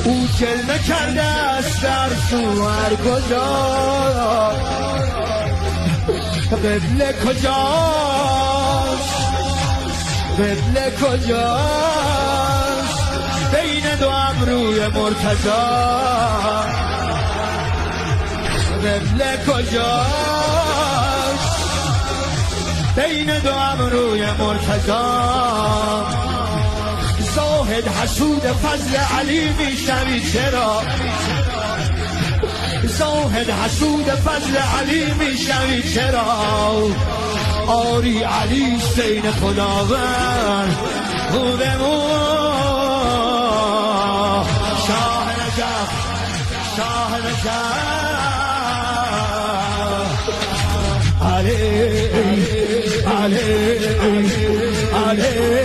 او جلوه کرده است در تو هر کجا، قبله کجاست، قبله کجاست، بین دو ابروی مرتضی، قبله کجاست، بین دو ابروی مرتضی. زاهد حسود فضل علی میشنوی چرا، زاهد حسود فضل علی میشنوی چرا، آری علی سین خداوند خودمون، شاه نجف، شاه نجف، علی علی علی